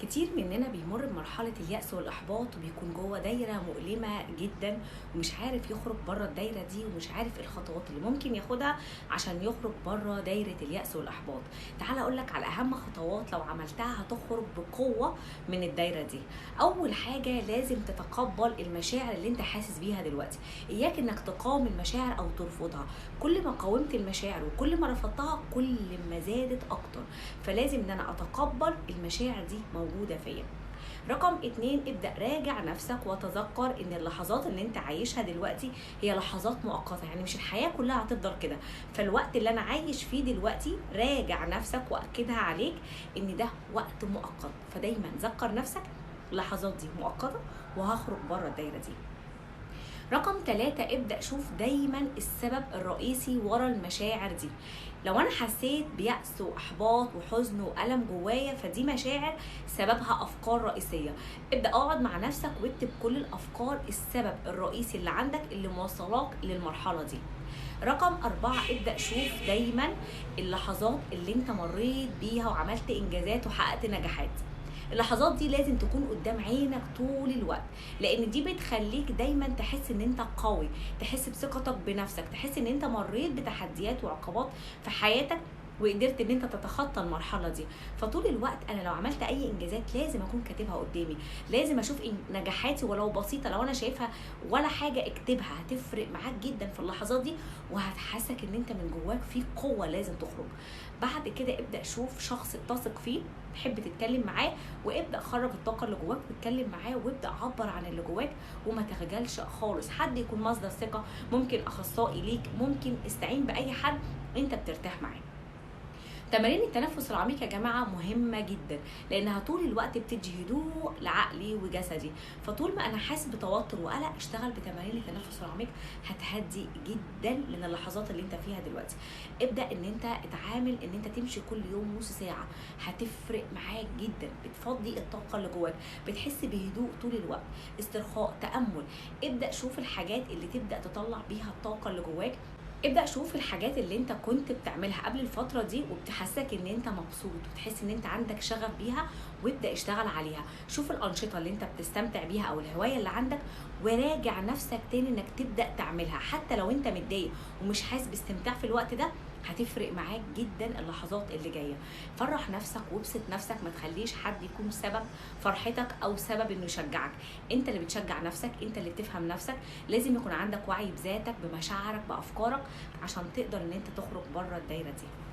كتير مننا بيمر بمرحلة اليأس والإحباط وبيكون جوه دايرة مؤلمة جدا، ومش عارف يخرج بره الدايرة دي، ومش عارف إيه الخطوات اللي ممكن ياخدها عشان يخرج بره دايرة اليأس والإحباط. تعال أقولك على أهم خطوات لو عملتها هتخرج بقوة من الدايرة دي. أول حاجة لازم تتقبل المشاعر اللي انت حاسس بيها دلوقتي. إياك إنك تقاوم المشاعر أو ترفضها. كل ما قاومت المشاعر وكل ما رفضتها كل ما زادت أكتر. فلازم إن أنا أتقبل المشاعر دي موجودة فيا. رقم 2، ابدأ راجع نفسك وتذكر ان اللحظات اللي انت عايشها دلوقتي هي لحظات مؤقتة، يعني مش الحياة كلها هتفضل كده. فالوقت اللي انا عايش فيه دلوقتي راجع نفسك واكدها عليك ان ده وقت مؤقت. فدايما ذكر نفسك اللحظات دي مؤقتة وهخرج بره الدايرة دي. رقم 3، ابدأ شوف دايما السبب الرئيسي ورا المشاعر دي. لو انا حسيت بيأس واحباط وحزن وألم جوايا فدي مشاعر سببها افكار رئيسية. ابدأ اقعد مع نفسك واكتب كل الافكار السبب الرئيسي اللي عندك اللي موصلاك للمرحلة دي. رقم 4، ابدأ شوف دايما اللحظات اللي انت مريت بيها وعملت انجازات وحققت نجاحات. اللحظات دي لازم تكون قدام عينك طول الوقت، لان دي بتخليك دايما تحس ان انت قوي، تحس بثقتك بنفسك، تحس ان انت مريت بتحديات وعقبات في حياتك وقدرت ان انت تتخطى المرحله دي. فطول الوقت انا لو عملت اي انجازات لازم اكون كاتبها قدامي، لازم اشوف نجاحاتي ولو بسيطه، لو انا شايفها ولا حاجه اكتبها، هتفرق معاك جدا في اللحظات دي وهتحسك ان انت من جواك في قوه لازم تخرج. بعد كده ابدا شوف شخص تثق فيه تحب تتكلم معاه، وابدا خرج الطاقه اللي جواك واتكلم معاه وابدا عبر عن اللي جواك وما تخجلش خالص. حد يكون مصدر ثقه، ممكن اخصائي ليك، ممكن استعين باي حد انت بترتاح معاه. تمارين التنفس العميق يا جماعه مهمه جدا، لانها طول الوقت بتدي هدوء لعقلي وجسدي. فطول ما انا حاسس بتوتر وقلق اشتغل بتمارين التنفس العميق هتهدي جدا من اللحظات اللي انت فيها دلوقتي. ابدا ان انت اتعامل ان انت تمشي كل يوم نص ساعه، هتفرق معاك جدا، بتفضي الطاقه اللي جواك، بتحس بهدوء طول الوقت. استرخاء، تامل. ابدا شوف الحاجات اللي تبدا تطلع بيها الطاقه اللي جواك. ابدأ شوف الحاجات اللي انت كنت بتعملها قبل الفترة دي وبتحسك ان انت مبسوط وتحس ان انت عندك شغف بيها، وابدأ اشتغل عليها. شوف الأنشطة اللي انت بتستمتع بيها او الهواية اللي عندك وراجع نفسك تاني انك تبدأ تعملها. حتى لو انت متضايق ومش حاسس باستمتاع في الوقت ده هتفرق معاك جدا اللحظات اللي جايه. فرح نفسك وابسط نفسك، ما تخليش حد يكون سبب فرحتك او سبب انه يشجعك. انت اللي بتشجع نفسك، انت اللي بتفهم نفسك. لازم يكون عندك وعي بذاتك بمشاعرك بافكارك عشان تقدر ان انت تخرج بره الدايره دي.